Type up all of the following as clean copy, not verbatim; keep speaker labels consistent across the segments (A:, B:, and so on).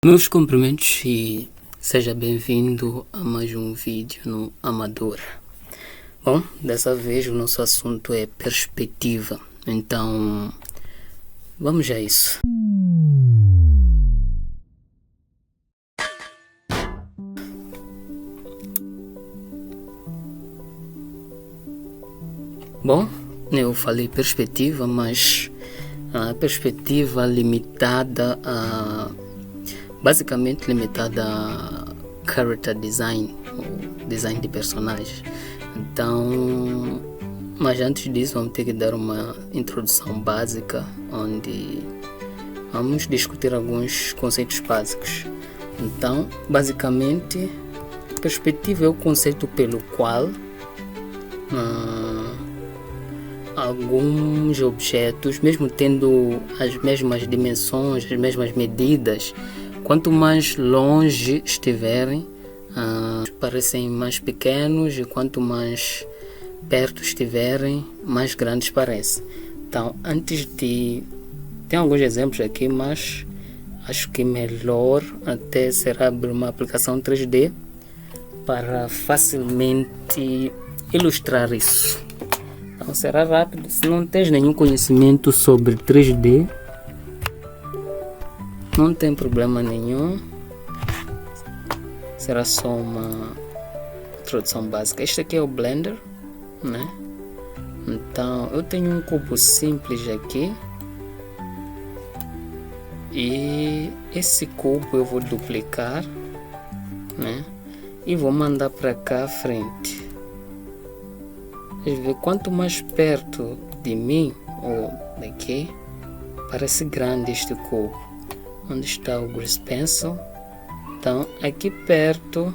A: Meus cumprimentos e seja bem-vindo a mais um vídeo no Amador. Bom, dessa vez o nosso assunto é perspectiva, então vamos a isso. Bom, eu falei perspectiva, mas a perspectiva basicamente limitada a character design, ou design de personagens. Então, mas antes disso vamos ter que dar uma introdução básica, onde vamos discutir alguns conceitos básicos. Então, basicamente, perspectiva é o conceito pelo qual alguns objetos, mesmo tendo as mesmas dimensões, as mesmas medidas, quanto mais longe estiverem, parecem mais pequenos, e quanto mais perto estiverem, mais grandes parecem. Então, tem alguns exemplos aqui, mas acho que melhor até será abrir uma aplicação 3D para facilmente ilustrar isso. Então será rápido. Se não tens nenhum conhecimento sobre 3D, não tem problema nenhum, será só uma introdução básica. Este aqui é o Blender, né? Então eu tenho um cubo simples aqui, e esse cubo eu vou duplicar, né? E vou mandar para cá à frente. Quanto mais perto de mim, ou daqui, parece grande este cubo. Onde está o Grease Pencil? Então aqui perto,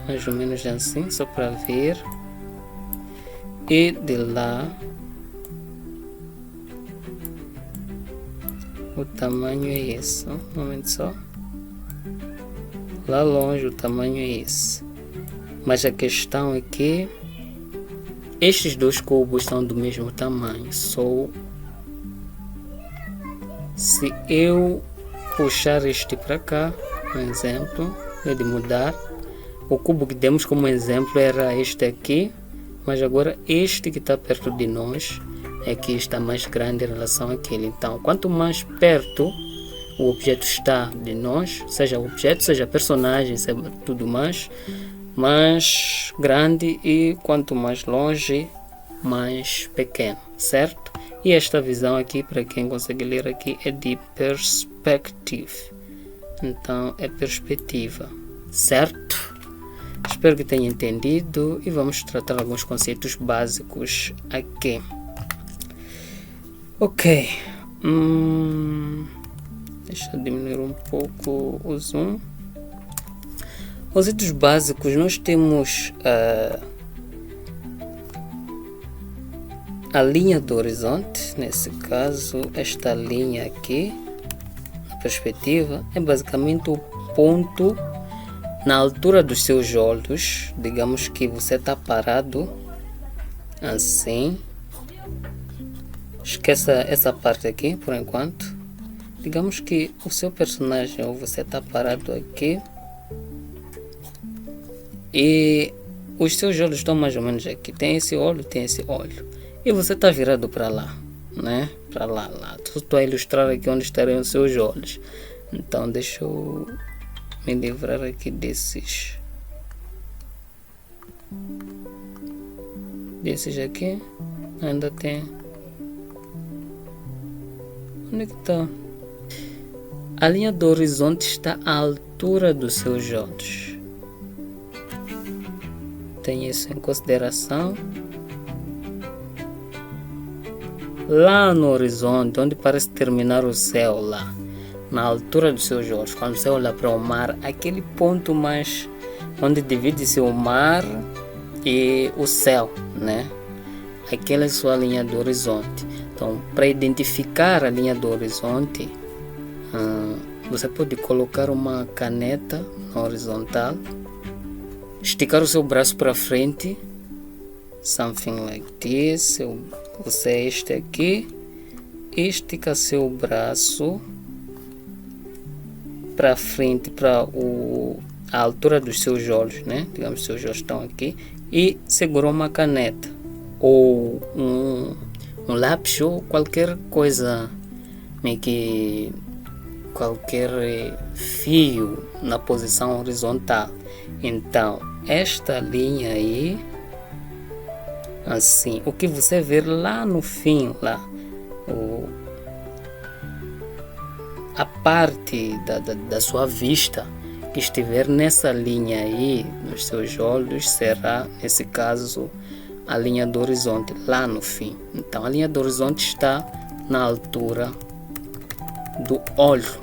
A: mais ou menos assim, só para ver. E de lá, o tamanho é esse. Um momento só. Lá longe o tamanho é esse. Mas a questão é que estes dois cubos são do mesmo tamanho. Se eu puxar este para cá, um exemplo, é de mudar. O cubo que demos como exemplo era este aqui, mas agora este que está perto de nós é que está mais grande em relação àquele. Então, quanto mais perto o objeto está de nós, seja o objeto, seja personagem, seja tudo mais grande, e quanto mais longe, mais pequeno, certo? E esta visão aqui, para quem consegue ler aqui, é de perspective. Então é perspectiva, certo? Espero que tenha entendido, e vamos tratar alguns conceitos básicos aqui. Ok, deixa eu diminuir um pouco o zoom. Conceitos básicos, nós temos a linha do horizonte. Nesse caso, esta linha aqui, a perspectiva, é basicamente o ponto na altura dos seus olhos. Digamos que você está parado assim, esqueça essa parte aqui por enquanto. Digamos que o seu personagem, ou você está parado aqui, e os seus olhos estão mais ou menos aqui. Tem esse olho, e você está virado para lá, né? Para lá. Estou a ilustrar aqui onde estariam os seus olhos. Então deixa eu me livrar aqui desses aqui. Ainda tem. Onde é que está? A linha do horizonte está à altura dos seus olhos. Tenha isso em consideração. Lá no horizonte, onde parece terminar o céu, lá na altura dos seus olhos, quando você olha para o mar, aquele ponto mais onde divide-se o mar e o céu, né? Aquela é a sua linha do horizonte. Então, para identificar a linha do horizonte, você pode colocar uma caneta na horizontal, esticar o seu braço para frente, something like this. Você é este aqui, estica seu braço para frente, para a altura dos seus olhos, né? Digamos que seus olhos estão aqui, e segurou uma caneta ou um lápis ou qualquer coisa, meio que qualquer fio na posição horizontal. Então esta linha aí, assim, o que você vê lá no fim, lá a parte da sua vista que estiver nessa linha aí, nos seus olhos, será, nesse caso, a linha do horizonte, lá no fim. Então, a linha do horizonte está na altura do olho,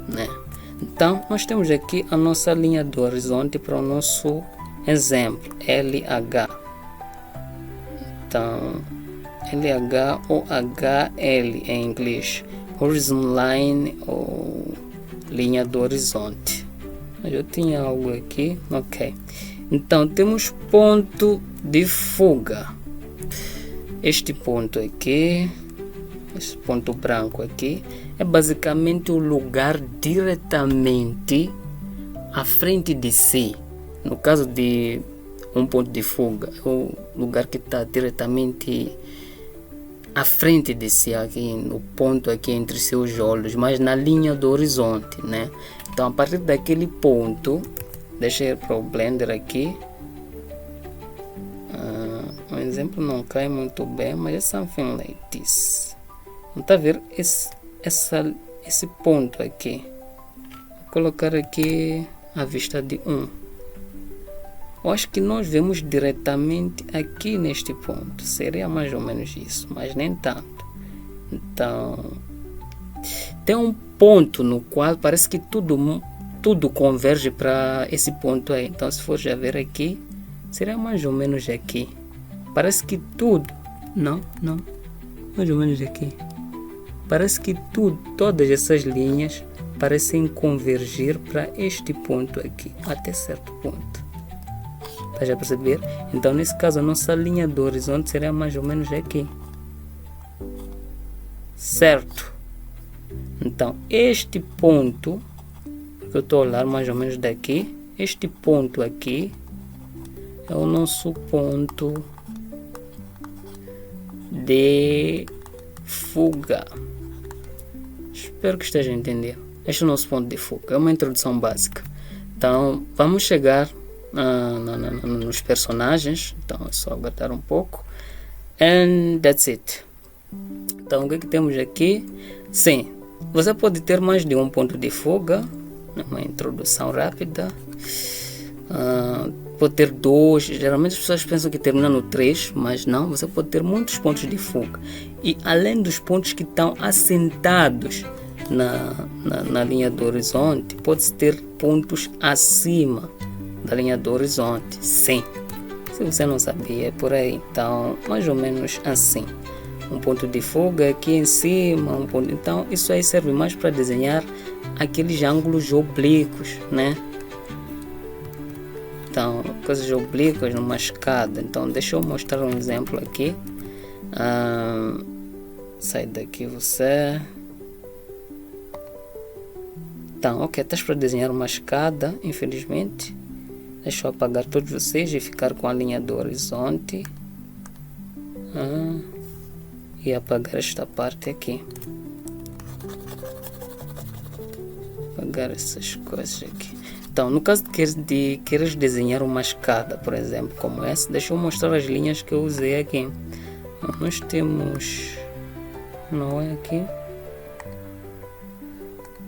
A: né? Então, nós temos aqui a nossa linha do horizonte para o nosso exemplo, LH. Então, LH ou HL em inglês, Horizon Line ou linha do horizonte. Mas eu tinha algo aqui, ok. Então temos ponto de fuga. Este ponto aqui, esse ponto branco aqui, é basicamente o lugar diretamente à frente de si. No caso de um ponto de fuga, é o lugar que está diretamente à frente de si, aqui no ponto aqui entre seus olhos, mas na linha do horizonte, né? Então a partir daquele ponto, deixa eu ir para o Blender aqui. Um exemplo não cai muito bem, mas é something like this. Não está a ver esse ponto aqui? Vou colocar aqui a vista de 1. Eu acho que nós vemos diretamente aqui neste ponto. Seria mais ou menos isso, mas nem tanto. Então, tem um ponto no qual parece que tudo converge para esse ponto aí. Então, se for já ver aqui, seria mais ou menos aqui. Parece que tudo... Não. Mais ou menos aqui. Parece que todas essas linhas parecem convergir para este ponto aqui, até certo ponto. Está já a perceber? Então, nesse caso, a nossa linha do horizonte seria mais ou menos aqui. Certo? Então, este ponto, que eu estou a olhar mais ou menos daqui, este ponto aqui é o nosso ponto de fuga. Espero que esteja a entender. Este é o nosso ponto de fuga. É uma introdução básica. Então, vamos chegar nos personagens. Então, é só aguardar um pouco. And that's it. Então, o que temos aqui? Sim, você pode ter mais de um ponto de fuga. Uma introdução rápida. Pode ter 2. Geralmente as pessoas pensam que termina no 3, mas não. Você pode ter muitos pontos de fuga. E além dos pontos que estão assentados na linha do horizonte, pode-se ter pontos acima da linha do horizonte. Sim. Se você não sabia, é por aí. Então, mais ou menos assim. Um ponto de fuga aqui em cima, um ponto. Então, isso aí serve mais para desenhar aqueles ângulos oblíquos, né? Então, coisas oblíquas numa escada. Então, deixa eu mostrar um exemplo aqui. Sai daqui você. Então, ok, estás para desenhar uma escada, infelizmente. Deixa eu apagar todos vocês e ficar com a linha do horizonte. E apagar esta parte aqui. Apagar essas coisas aqui. Então, no caso de queres desenhar uma escada, por exemplo, como essa, deixa eu mostrar as linhas que eu usei aqui. Nós temos... Não é aqui?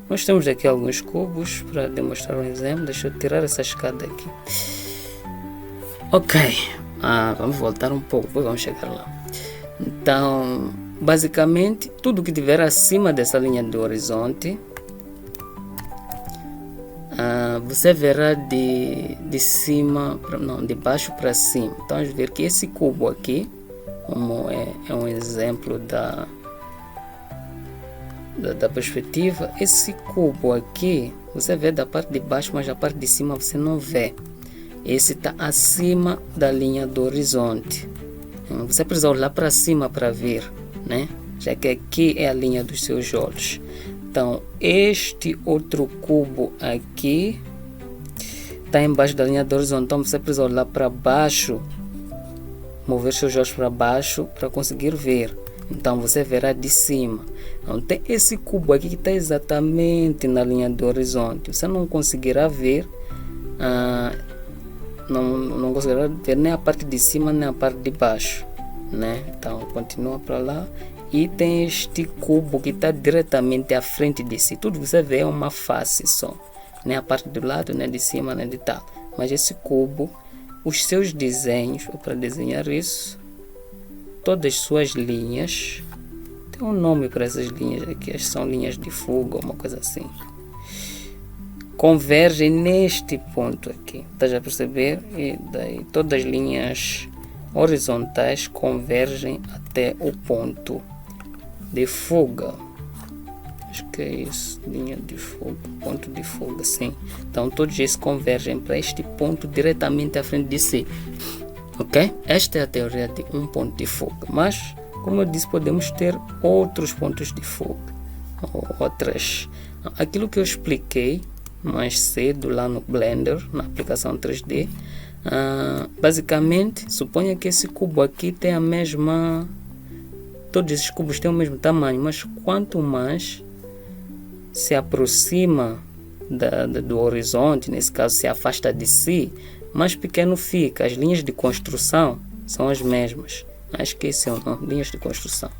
A: Nós temos aqui alguns cubos para demonstrar um exemplo. Deixa eu tirar essa escada aqui. Ok. Vamos voltar um pouco, depois vamos chegar lá. Então, basicamente, tudo que tiver acima dessa linha do horizonte, você verá de cima, não, de baixo para cima. Então, vamos ver que esse cubo aqui, como é um exemplo da perspectiva, esse cubo aqui você vê da parte de baixo, mas da parte de cima você não vê. Esse está acima da linha do horizonte. Você precisa olhar para cima para ver, né? Já que aqui é a linha dos seus olhos. Então, este outro cubo aqui está embaixo da linha do horizonte. Então, você precisa olhar para baixo, mover seus olhos para baixo para conseguir ver. Então, você verá de cima. Então, tem esse cubo aqui que está exatamente na linha do horizonte. Você não conseguirá ver, não conseguirá ver nem a parte de cima nem a parte de baixo, né? Então, continua para lá. E tem este cubo que está diretamente à frente de si. Tudo que você vê é uma face só. Nem a parte do lado, nem de cima, nem de tal. Mas esse cubo, os seus desenhos, para desenhar isso, todas as suas linhas, tem um nome para essas linhas aqui, as são linhas de fuga, uma coisa assim, convergem neste ponto aqui. Está a perceber? E daí todas as linhas horizontais convergem até o ponto de fuga. Acho que é isso, linha de fuga, ponto de fuga, sim. Então todos esses convergem para este ponto diretamente à frente de si. Ok? Esta é a teoria de um ponto de fuga. Mas, como eu disse, podemos ter outros pontos de fuga. Ou outras. Aquilo que eu expliquei mais cedo lá no Blender, na aplicação 3D, basicamente, suponha que esse cubo aqui tem a mesma... Todos esses cubos têm o mesmo tamanho, mas quanto mais se aproxima do horizonte, nesse caso se afasta de si, mais pequeno fica. As linhas de construção são as mesmas. Acho que esse é o nome, linhas de construção.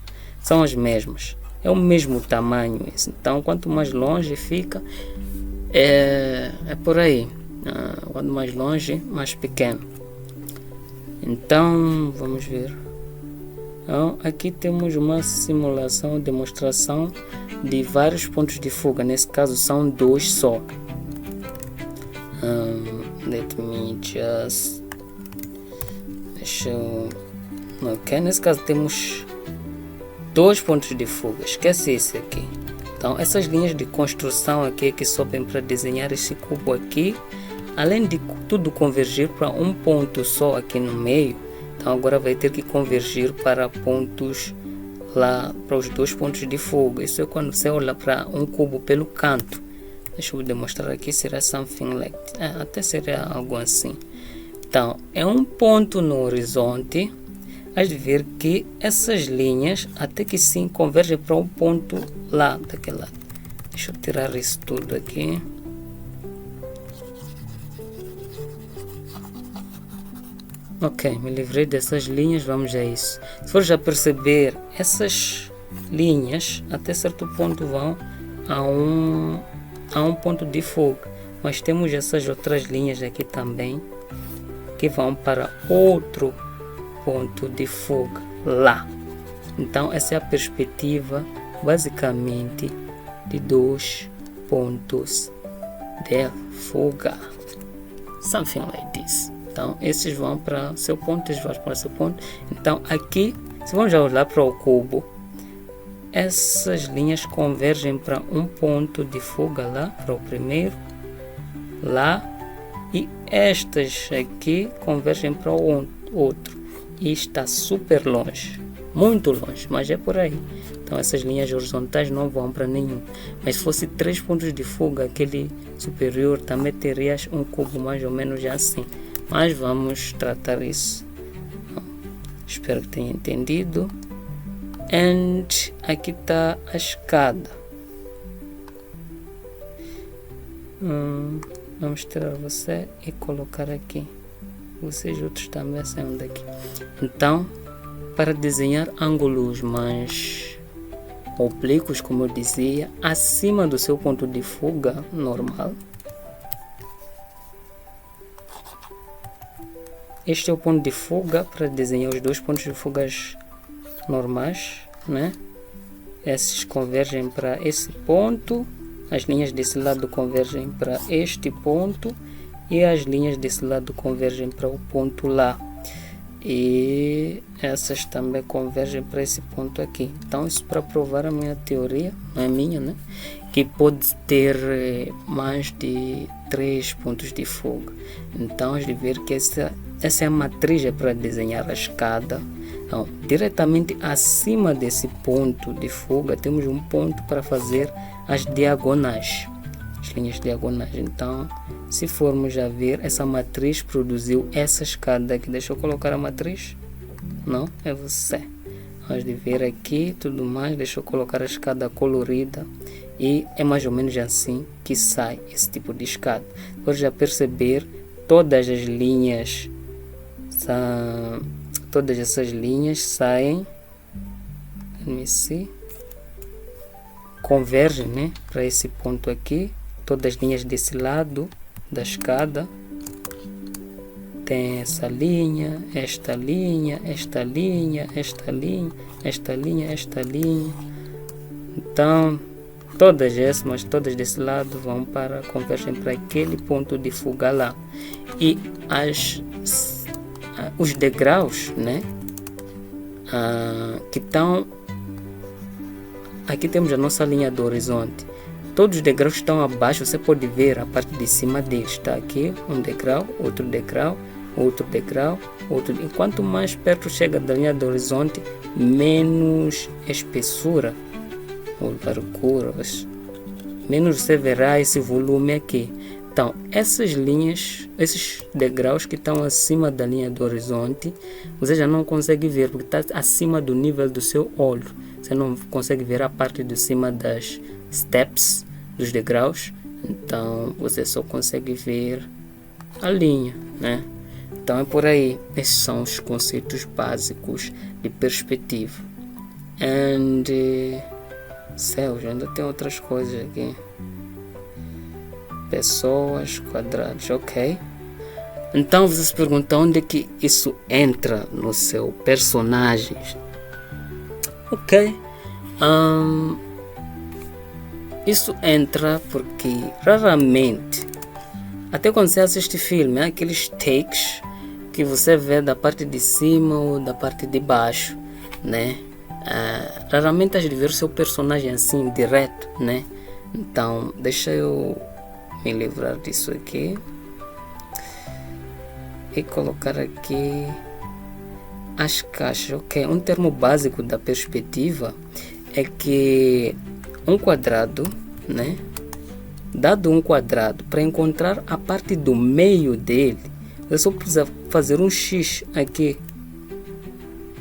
A: São as mesmas. É o mesmo tamanho. Então, quanto mais longe fica, é por aí. Quanto mais longe, mais pequeno. Então, vamos ver. Então, aqui temos uma simulação, demonstração de vários pontos de fuga. Nesse caso, são 2 só. Let me just... Deixa eu... Ok, nesse caso temos 2 pontos de fuga. Esquece esse aqui. Então, essas linhas de construção aqui que sobem para desenhar esse cubo aqui, além de tudo convergir para um ponto só aqui no meio, então agora vai ter que convergir para pontos lá, para os 2 pontos de fuga. Isso é quando você olha para um cubo pelo canto. Deixa eu demonstrar aqui, será something like... até seria algo assim. Então, é um ponto no horizonte. Hás de ver que essas linhas até que sim convergem para um ponto lá, daquele lado. Deixa eu tirar isso tudo aqui. Ok, me livrei dessas linhas, vamos a isso. Se for já perceber, essas linhas até certo ponto vão a um ponto de fuga. Mas temos essas outras linhas aqui também, que vão para outro ponto de fuga lá. Então essa é a perspectiva basicamente de 2 pontos de fuga. Something like this. Então esses vão para seu ponto, esses vão para seu ponto. Então aqui, se vamos já olhar para o cubo, essas linhas convergem para um ponto de fuga lá, para o primeiro, lá, e estas aqui convergem para o outro. E está super longe, muito longe, mas é por aí. Então essas linhas horizontais não vão para nenhum. Mas se fosse 3 pontos de fuga, aquele superior, também terias um cubo mais ou menos assim. Mas vamos tratar isso. Espero que tenha entendido. And aqui está a escada. Vamos tirar você e colocar aqui. Vocês outros também saiam daqui. Então, para desenhar ângulos mais oblíquos, como eu dizia, acima do seu ponto de fuga normal. Este é o ponto de fuga para desenhar os 2 pontos de fuga normais, né? Esses convergem para esse ponto, as linhas desse lado convergem para este ponto e as linhas desse lado convergem para o ponto lá. E essas também convergem para esse ponto aqui. Então isso para provar a minha teoria, não é minha, né? Que pode ter mais de 3 pontos de fuga. Então, de ver que essa é a matriz para desenhar a escada. Então, diretamente acima desse ponto de fuga, temos um ponto para fazer as diagonais, as linhas diagonais. Então, se formos a ver, essa matriz produziu essa escada aqui. Deixa eu colocar a matriz. Não, é você. Vamos ver aqui, tudo mais. Deixa eu colocar a escada colorida. E é mais ou menos assim que sai esse tipo de escada. Pode já perceber, todas as linhas, todas essas linhas saem, convergem, né, para esse ponto aqui. Todas as linhas desse lado da escada tem essa linha, esta linha, esta linha, esta linha, esta linha, esta linha. Então todas essas, mas todas desse lado vão para, convergem para aquele ponto de fuga lá. E os degraus, né, que estão aqui, temos a nossa linha do horizonte. Todos os degraus que estão abaixo, você pode ver a parte de cima deles. Está aqui um degrau, outro degrau, outro degrau, outro. E quanto mais perto chega da linha do horizonte, menos espessura ou largura, menos você verá esse volume aqui. Então, essas linhas, esses degraus que estão acima da linha do horizonte, você já não consegue ver, porque está acima do nível do seu olho. Você não consegue ver a parte de cima das steps, dos degraus. Então, você só consegue ver a linha, né? Então, é por aí. Esses são os conceitos básicos de perspectiva. Céus, ainda tem outras coisas aqui. Pessoas, quadrados, ok. Então você se pergunta onde é que isso entra no seu personagem. Ok. Isso entra porque raramente, até quando você assiste filme, aqueles takes que você vê da parte de cima ou da parte de baixo, né? Raramente has de ver seu personagem assim direto, né? Então deixa eu me livrar disso aqui e colocar aqui as caixas. Ok, um termo básico da perspectiva é que um quadrado, né, dado um quadrado, para encontrar a parte do meio dele, você só precisa fazer um X aqui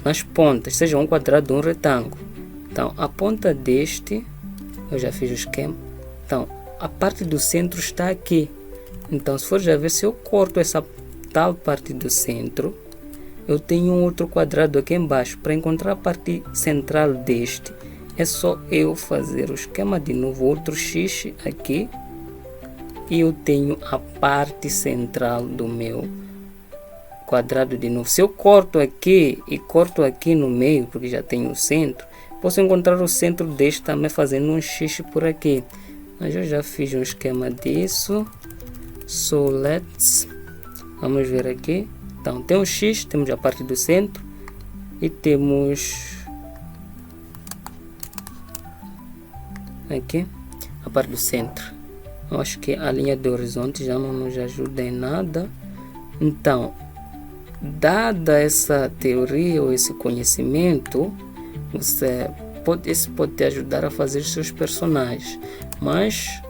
A: nas pontas, seja um quadrado ou um retângulo. Então a ponta deste, eu já fiz o esquema. Então a parte do centro está aqui. Então se for já ver, se eu corto essa tal parte do centro, eu tenho um outro quadrado aqui embaixo. Para encontrar a parte central deste, é só eu fazer o esquema de novo, outro X aqui, e eu tenho a parte central do meu quadrado de novo. Se eu corto aqui e corto aqui no meio, porque já tenho o centro, posso encontrar o centro deste também fazendo um X por aqui. Mas eu já fiz um esquema disso. So vamos ver aqui. Então tem um X, temos a parte do centro e temos aqui a parte do centro. Eu acho que a linha do horizonte já não nos ajuda em nada. Então, dada essa teoria ou esse conhecimento, isso pode te ajudar a fazer seus personagens. Mas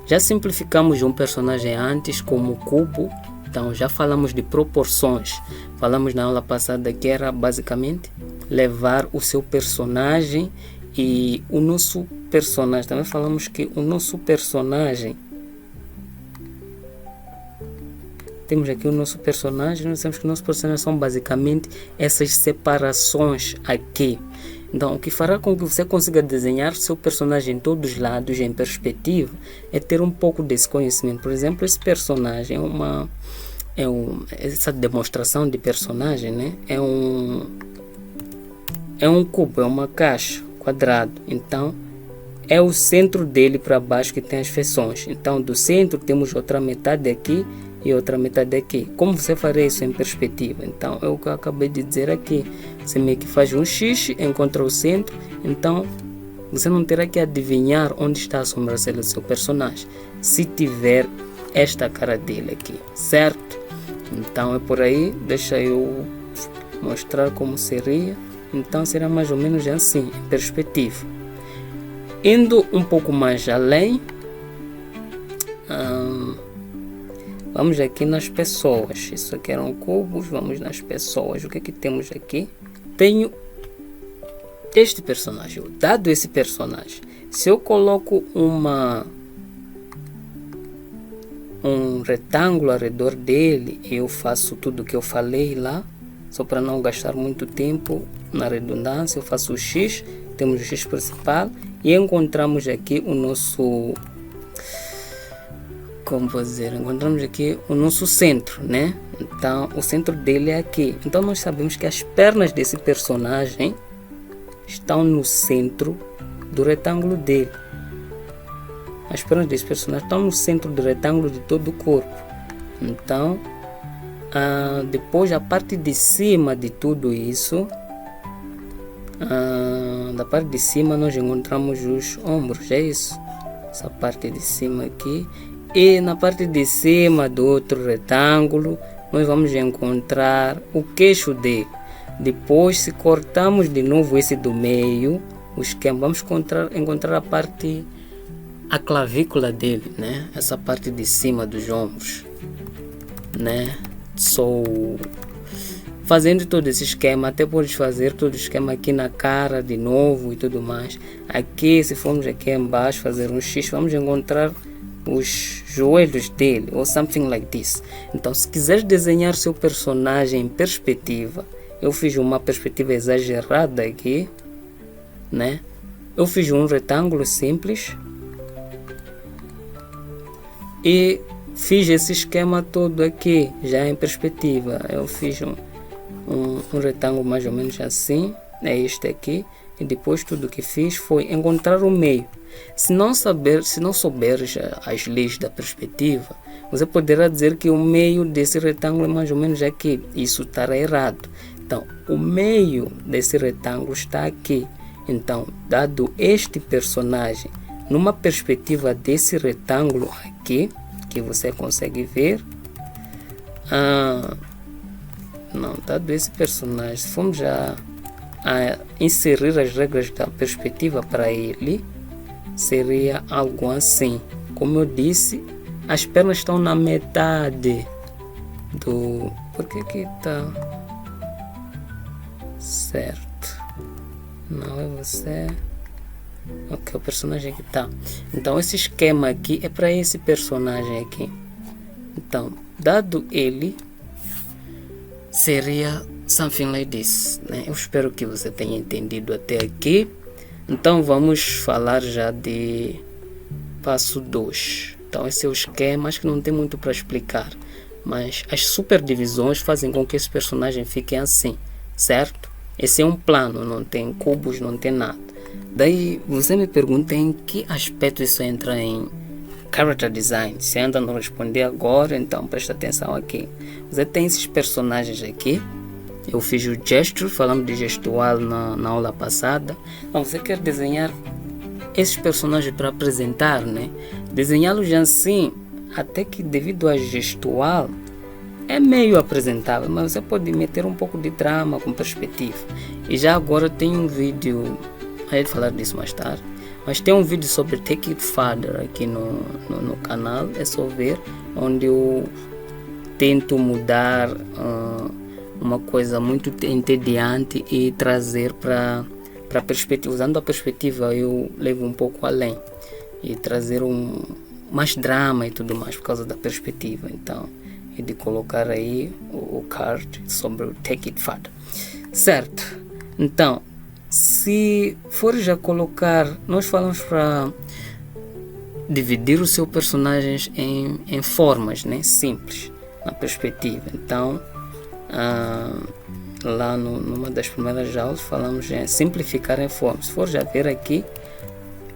A: já simplificamos um personagem antes como o cubo. Então já falamos de proporções. Falamos na aula passada que era basicamente levar o seu personagem e o nosso personagem. Também falamos que o nosso personagem, temos aqui o nosso personagem, nós temos que o nosso personagem são basicamente essas separações aqui. Então o que fará com que você consiga desenhar seu personagem em todos os lados em perspectiva é ter um pouco desse conhecimento. Por exemplo, esse personagem essa demonstração de personagem, né? É um cubo, é uma caixa quadrado. Então é o centro dele para baixo que tem as feições. Então do centro temos outra metade aqui e outra metade aqui. Como você faria isso em perspectiva? Então é o que eu acabei de dizer aqui. Você meio que faz um X, encontra o centro. Então você não terá que adivinhar onde está a sobrancelha do seu personagem, se tiver esta cara dele aqui, certo? Então é por aí. Deixa eu mostrar como seria. Então será mais ou menos assim, em perspectiva. Indo um pouco mais além, vamos aqui nas pessoas. Isso aqui eram cubos, vamos nas pessoas. O que é que temos aqui? Tenho este personagem. Dado esse personagem, se eu coloco um retângulo ao redor dele, eu faço tudo o que eu falei lá, só para não gastar muito tempo na redundância. Eu faço o X, temos o X principal e encontramos aqui o nosso, como vou dizer, encontramos aqui o nosso centro, né? Então o centro dele é aqui. Então nós sabemos que as pernas desse personagem estão no centro do retângulo dele. As pernas desse personagem estão no centro do retângulo de todo o corpo. Então, depois a parte de cima de tudo isso, da parte de cima nós encontramos os ombros, é isso? Essa parte de cima aqui. E na parte de cima do outro retângulo, nós vamos encontrar o queixo dele. Depois, se cortamos de novo esse do meio, o esquema, vamos encontrar a clavícula dele, né? Essa parte de cima dos ombros, né? Fazendo todo esse esquema, até podes fazer todo o esquema aqui na cara de novo e tudo mais. Aqui, se formos aqui embaixo fazer um X, vamos encontrar os joelhos dele, ou something like this. Então, se quiseres desenhar seu personagem em perspectiva, eu fiz uma perspectiva exagerada aqui, né? Eu fiz um retângulo simples e fiz esse esquema todo aqui já em perspectiva. Eu fiz um retângulo mais ou menos assim, é este aqui, e depois tudo que fiz foi encontrar o meio. Se não souberes as leis da perspectiva, você poderá dizer que o meio desse retângulo é mais ou menos aqui. Isso estará errado. Então, o meio desse retângulo está aqui. Então, dado este personagem numa perspectiva desse retângulo aqui, que você consegue ver, dado esse personagem, se formos já inserir as regras da perspectiva para ele, seria algo assim. Como eu disse, as pernas estão na metade do... Por que está certo? Não é você. Ok, o personagem que está. Então esse esquema aqui é para esse personagem aqui. Então, dado ele, seria something like this, né? Eu espero que você tenha entendido até aqui. Então vamos falar já de passo 2. Então esse é o esquema, acho que não tem muito para explicar, mas as superdivisões fazem com que esse personagem fique assim, certo? Esse é um plano, não tem cubos, não tem nada. Daí você me pergunta em que aspecto isso entra em character design. Se ainda não responder agora, então presta atenção aqui. Você tem esses personagens aqui. Eu fiz o gesture, falamos de gestual na aula passada. Então você quer desenhar esses personagens para apresentar, né? Desenhá-los assim, até que devido a gestual, é meio apresentável, mas você pode meter um pouco de trama com perspectiva. E já agora tem um vídeo, a gente falar disso mais tarde, mas tem um vídeo sobre Take It Further aqui no canal, é só ver, onde eu tento mudar uma coisa muito entediante e trazer para a perspectiva. Usando a perspectiva, eu levo um pouco além e trazer mais drama e tudo mais por causa da perspectiva. Então, e de colocar aí o card sobre o Take It Further, certo? Então, se for já colocar, nós falamos para dividir o seu personagem em formas, né, simples, na perspectiva. Então, lá numa das primeiras aulas falamos em simplificar em formas. Se for já ver aqui,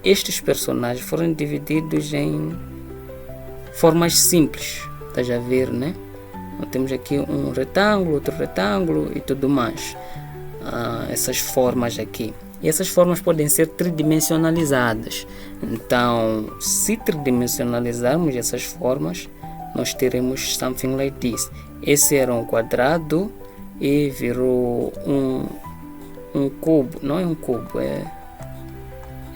A: estes personagens foram divididos em formas simples. Está já a ver, né? Então, temos aqui um retângulo, outro retângulo e tudo mais. Essas formas aqui. E essas formas podem ser tridimensionalizadas. Então, se tridimensionalizarmos essas formas, nós teremos something like this. Esse era um quadrado e virou um cubo, não é um cubo, é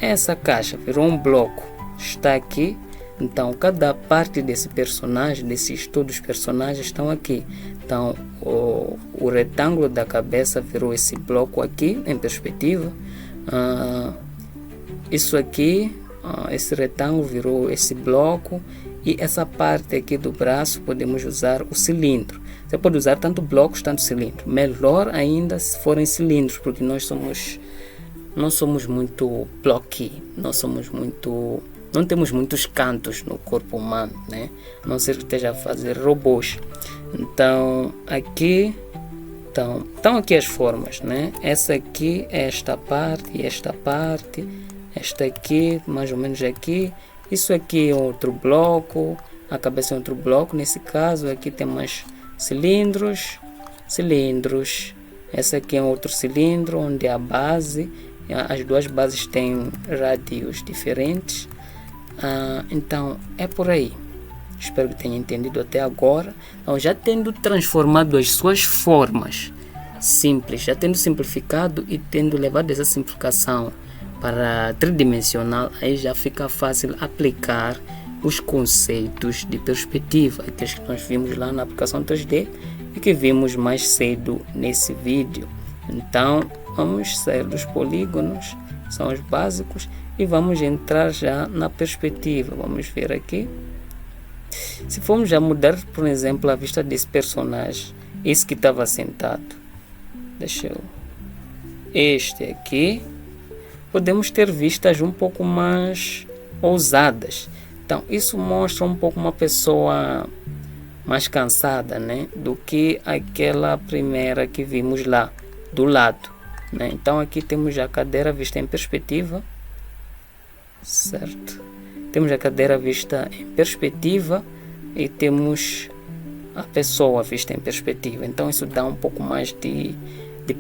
A: essa caixa, virou um bloco, está aqui. Então cada parte desse personagem, todos os personagens estão aqui. Então o retângulo da cabeça virou esse bloco aqui em perspectiva. Isso aqui, esse retângulo virou esse bloco, e essa parte aqui do braço podemos usar o cilindro. Você pode usar tanto blocos, tanto cilindro. Melhor ainda se forem cilindros, porque não somos muito blocky, não temos muitos cantos no corpo humano, né? A não ser que esteja a fazer robôs. Então aqui estão aqui as formas, né? Essa aqui é esta parte e esta parte, esta aqui mais ou menos aqui. Isso aqui é outro bloco, a cabeça é outro bloco. Nesse caso aqui tem mais cilindros. Essa aqui é outro cilindro onde a base, as duas bases têm rádios diferentes. Então é por aí. Espero que tenha entendido até agora. Então, já tendo transformado as suas formas simples, já tendo simplificado e tendo levado essa simplificação para tridimensional, aí já fica fácil aplicar os conceitos de perspectiva, aqueles que nós vimos lá na aplicação 3D e que vimos mais cedo nesse vídeo. Então vamos sair dos polígonos, são os básicos, e vamos entrar já na perspectiva. Vamos ver aqui. Se formos já mudar, por exemplo, a vista desse personagem, esse que estava sentado, este aqui, podemos ter vistas um pouco mais ousadas. Então isso mostra um pouco uma pessoa mais cansada, né, do que aquela primeira que vimos lá do lado, né? Então aqui temos já a cadeira vista em perspectiva, certo? Temos a cadeira vista em perspectiva e temos a pessoa vista em perspectiva. Então isso dá um pouco mais de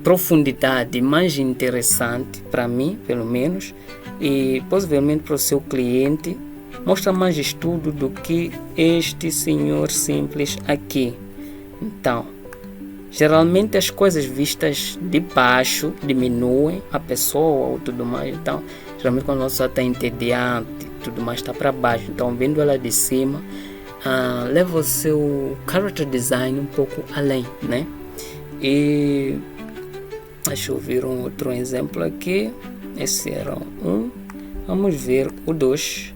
A: profundidade, mais interessante para mim, pelo menos, e possivelmente para o seu cliente. Mostra mais estudo do que este senhor simples aqui. Então, geralmente as coisas vistas de baixo diminuem a pessoa ou tudo mais. Então, geralmente quando a pessoa está entediante, tudo mais está para baixo. Então, vendo ela de cima, leva o seu character design um pouco além, né? E deixa eu ver um outro exemplo aqui. Esse era um. Vamos ver o 2.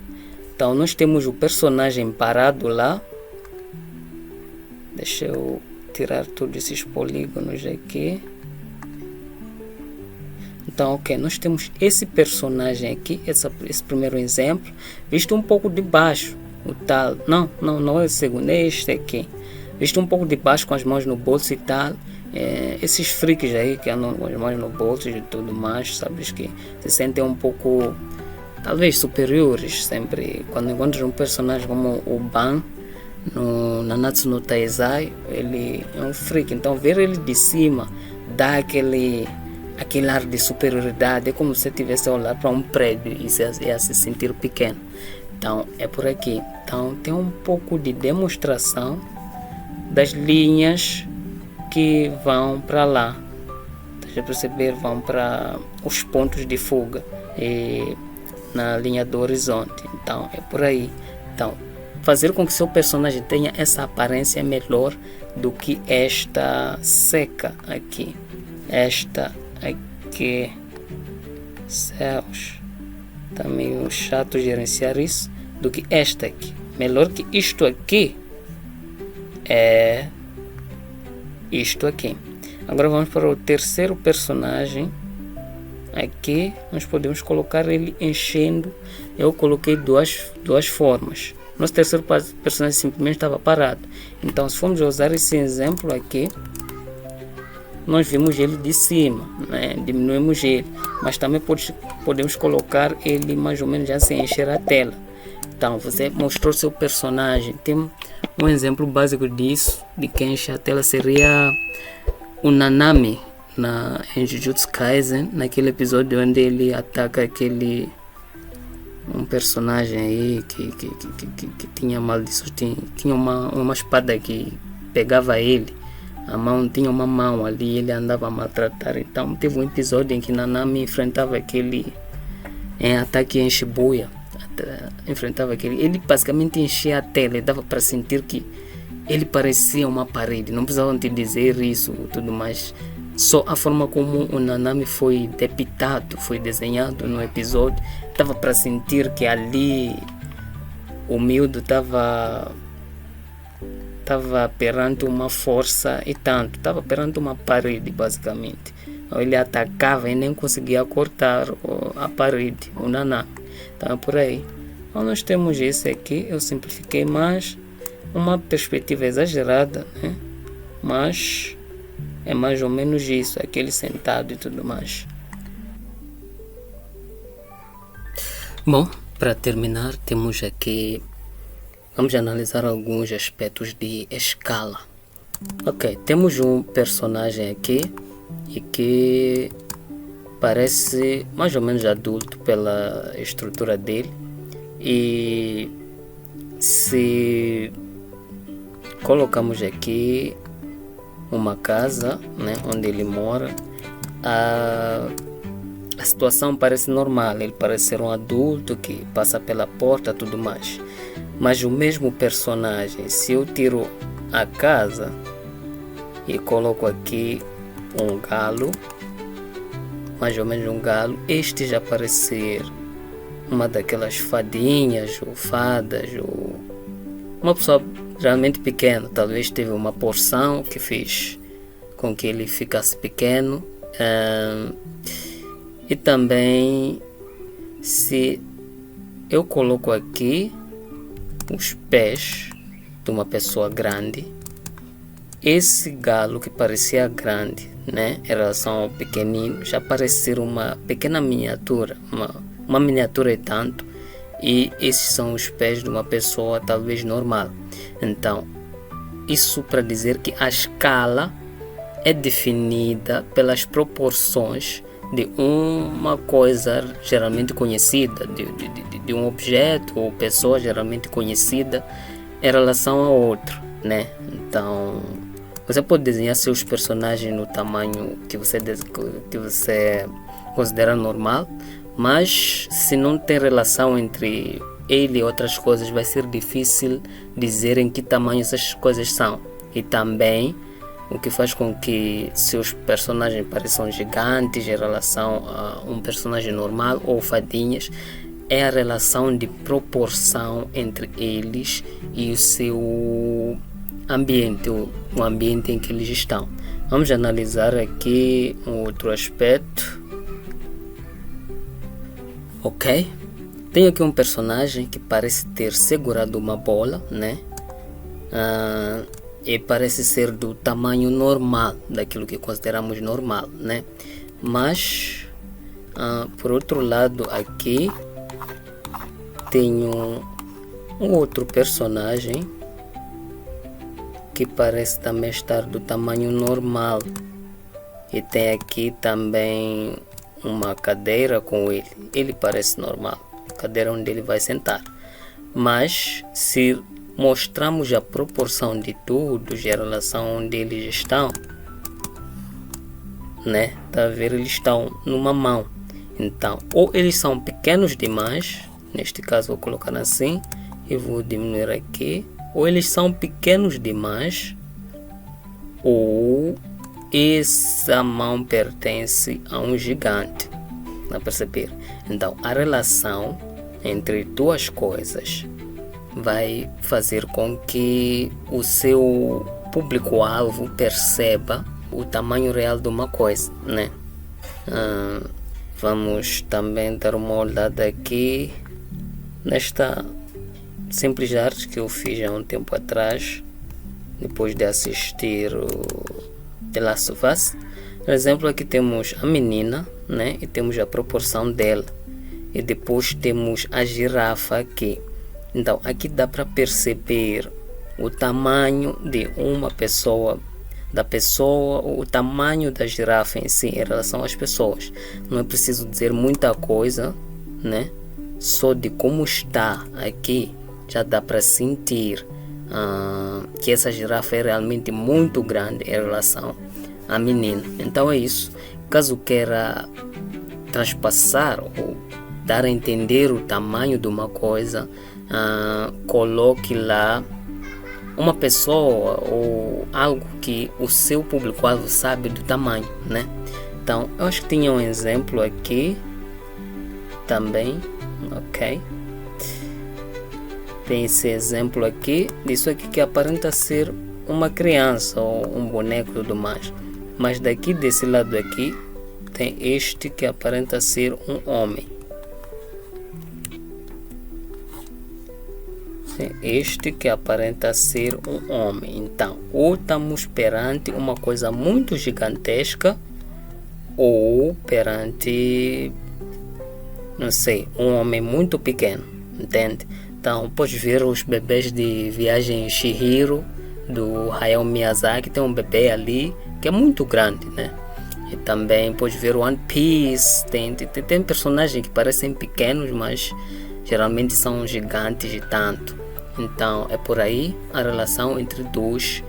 A: Então nós temos o personagem parado lá. Deixa eu tirar todos esses polígonos aqui. Então, ok, nós temos esse personagem aqui, esse primeiro exemplo, visto um pouco de baixo. O tal, não é o segundo, é este aqui, visto um pouco de baixo, com as mãos no bolso e tal. Esses freaks aí que andam com as mãos no bolso e tudo mais, sabes, que se sentem um pouco, talvez, superiores. Sempre quando encontras um personagem como o Ban no Nanatsu no Taizai, ele é um freak. Então ver ele de cima dá aquele ar de superioridade. É como se estivesse a olhar para um prédio e se sentir pequeno. Então é por aqui. Então tem um pouco de demonstração das linhas que vão para lá. Deixa eu perceber, vão para os pontos de fuga na linha do horizonte. Então é por aí. Então fazer com que seu personagem tenha essa aparência melhor do que esta seca aqui. Esta aqui, céus, tá meio chato gerenciar isso, do que esta aqui. Melhor que isto aqui é isto aqui. Agora vamos para o terceiro personagem. Aqui nós podemos colocar ele enchendo. Eu coloquei duas formas. Nosso terceiro personagem simplesmente estava parado. Então se formos usar esse exemplo aqui, nós vimos ele de cima, né? Diminuímos ele, mas também podemos colocar ele mais ou menos já sem encher a tela. Então você mostrou seu personagem. Tem um exemplo básico disso, de quem enche a tela, seria o Nanami em Jujutsu Kaisen, naquele episódio onde ele ataca um personagem aí que tinha maldição, tinha uma espada que pegava ele. a mão tinha uma mão ali, ele andava a maltratar. Então teve um episódio em que Nanami enfrentava aquele ataque em Shibuya, enfrentava aquele, ele basicamente enchia a tela, dava para sentir que ele parecia uma parede, não precisavam te dizer isso tudo mais. Só a forma como o Nanami foi depictado, foi desenhado no episódio, dava para sentir que ali o miúdo estava perante uma força e tanto, estava perante uma parede basicamente. Ele atacava e nem conseguia cortar a parede, o Nanami. Então por aí. Então nós temos esse aqui, eu simplifiquei mais, uma perspectiva exagerada, né? Mas é mais ou menos isso, aquele sentado e tudo mais. Bom, para terminar, temos aqui, vamos analisar alguns aspectos de escala. Ok, temos um personagem aqui e que parece mais ou menos adulto pela estrutura dele, e se colocamos aqui uma casa, né, onde ele mora, a situação parece normal, ele parece ser um adulto que passa pela porta, tudo mais. Mas o mesmo personagem, se eu tiro a casa e coloco aqui um galo, mais ou menos um galo, este já parece ser uma daquelas fadinhas ou fadas, ou uma pessoa realmente pequena. Talvez teve uma porção que fez com que ele ficasse pequeno. E também, se eu coloco aqui os pés de uma pessoa grande, esse galo que parecia grande, né, em relação ao pequenino, já parece ser uma pequena miniatura, uma miniatura e tanto, e esses são os pés de uma pessoa talvez normal. Então, isso para dizer que a escala é definida pelas proporções de uma coisa geralmente conhecida, de um objeto ou pessoa geralmente conhecida em relação a outro, né? Então, você pode desenhar seus personagens no tamanho que você considera normal, mas se não tem relação entre ele e outras coisas, vai ser difícil dizer em que tamanho essas coisas são. E também o que faz com que seus personagens pareçam gigantes em relação a um personagem normal ou fadinhas é a relação de proporção entre eles e o seu ambiente, o ambiente em que eles estão. Vamos analisar aqui um outro aspecto. Ok, tenho aqui um personagem que parece ter segurado uma bola, né? E parece ser do tamanho normal, daquilo que consideramos normal, né? Mas, por outro lado aqui, tenho um outro personagem que parece também estar do tamanho normal. E tem aqui também uma cadeira com ele. Ele parece normal, cadeira onde ele vai sentar. Mas se mostramos a proporção de tudo em relação onde eles estão, né? Tá a ver? Eles estão numa mão. Então, ou eles são pequenos demais, neste caso vou colocar assim e vou diminuir aqui, ou eles são pequenos demais, ou essa mão pertence a um gigante. Não perceber? Então, a relação entre duas coisas vai fazer com que o seu público-alvo perceba o tamanho real de uma coisa, né? Vamos também dar uma olhada aqui nesta simples arte que eu fiz há um tempo atrás, depois de assistir o The Last of Us. Por exemplo, aqui temos a menina, né? E temos a proporção dela. E depois temos a girafa aqui. Então, aqui dá para perceber o tamanho de uma pessoa, o tamanho da girafa em si em relação às pessoas. Não é preciso dizer muita coisa, né? Só de como está aqui já dá para sentir que essa girafa é realmente muito grande em relação à menina. Então é isso. Caso queira transpassar ou dar a entender o tamanho de uma coisa, coloque lá uma pessoa ou algo que o seu público-alvo sabe do tamanho, né? Então, eu acho que tinha um exemplo aqui também, ok? Tem esse exemplo aqui, disso aqui que aparenta ser uma criança ou um boneco e tudo mais. Mas daqui desse lado aqui, tem este que aparenta ser um homem. Este que aparenta ser um homem. Então, ou estamos perante uma coisa muito gigantesca, ou perante, não sei, um homem muito pequeno, entende? Então, pode ver os bebês de Viagem Chihiro, do Hayao Miyazaki, tem um bebê ali que é muito grande, né? E também pode ver One Piece, tem personagens que parecem pequenos, mas geralmente são gigantes e tanto. Então é por aí a relação entre dois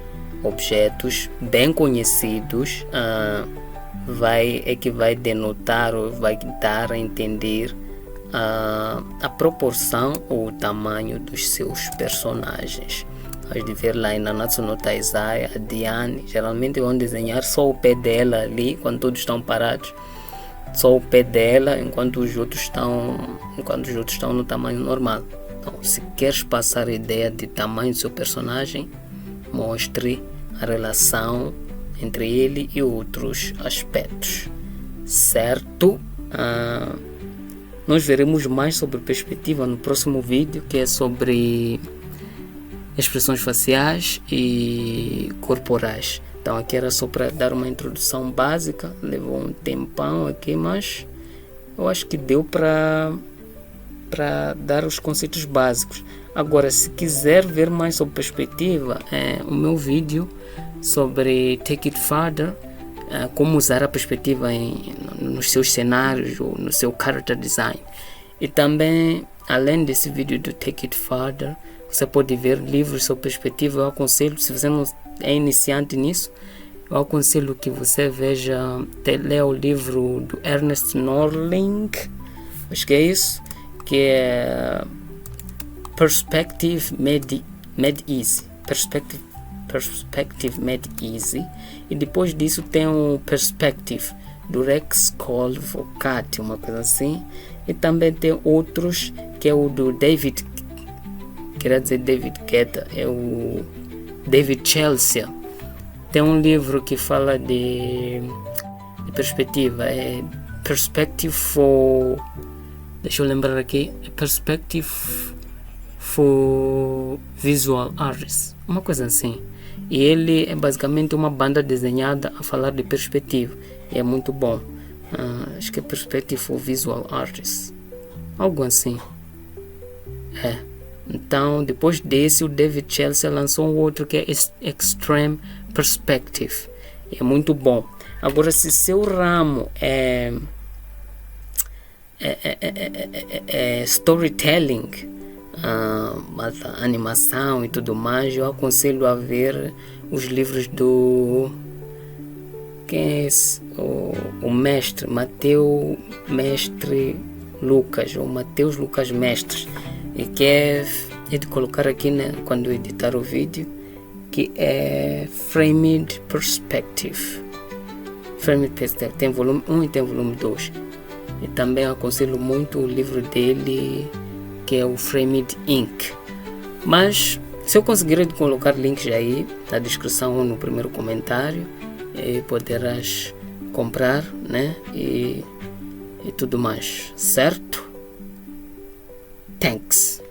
A: objetos bem conhecidos vai denotar ou vai dar a entender a proporção ou o tamanho dos seus personagens. Pode ver lá em Nanatsu no Taizai, a Diane, geralmente vão desenhar só o pé dela ali, quando todos estão parados. Só o pé dela, enquanto os outros estão no tamanho normal. Então, se queres passar a ideia de tamanho do seu personagem, mostre a relação entre ele e outros aspectos, certo? Nós veremos mais sobre perspectiva no próximo vídeo, que é sobre expressões faciais e corporais. Então aqui era só para dar uma introdução básica, levou um tempão aqui, mas eu acho que deu para dar os conceitos básicos. Agora, se quiser ver mais sobre perspectiva, o meu vídeo sobre Take It Further, como usar a perspectiva nos seus cenários ou no seu character design. E também, além desse vídeo do Take It Further, você pode ver livros sobre perspectiva. Eu aconselho, se você não é iniciante nisso, eu aconselho que você leia o livro do Ernest Norling, acho que é isso, que é Perspective Made Easy. Perspective Made Easy. E depois disso tem o Perspective do Rex Colvocati, uma coisa assim. E também tem outros, que é o do David Guetta, é o David Chelsea. Tem um livro que fala de perspectiva, é Perspective for, deixa eu lembrar aqui, Perspective for Visual Artists, uma coisa assim. E ele é basicamente uma banda desenhada a falar de perspectiva, e é muito bom. Acho que é Perspective for Visual Artists, algo assim. Então, depois desse, o David Chelsea lançou um outro que é Extreme Perspective. E é muito bom. Agora, se seu ramo é storytelling, animação e tudo mais, eu aconselho a ver os livros do... Quem é esse? O mestre, Mateus Mestre Lucas, ou Mateus Lucas Mestres. E que é de colocar aqui, né, quando eu editar o vídeo, que é Framed Perspective. Framed Perspective tem volume 1 e tem volume 2. E também aconselho muito o livro dele, que é o Framed Ink. Mas se eu conseguir colocar links aí na descrição ou no primeiro comentário, poderás comprar, né, e tudo mais, certo? Thanks.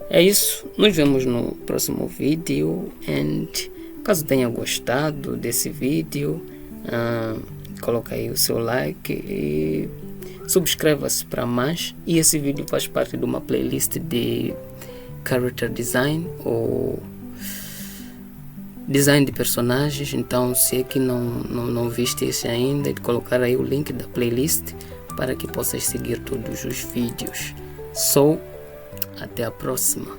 A: É isso. Nos vemos no próximo vídeo. And caso tenha gostado desse vídeo, coloca aí o seu like e subscreva-se para mais. E esse vídeo faz parte de uma playlist de character design ou design de personagens. Então, se é que não viste esse ainda, de colocar aí o link da playlist para que possas seguir todos os vídeos. Até a próxima.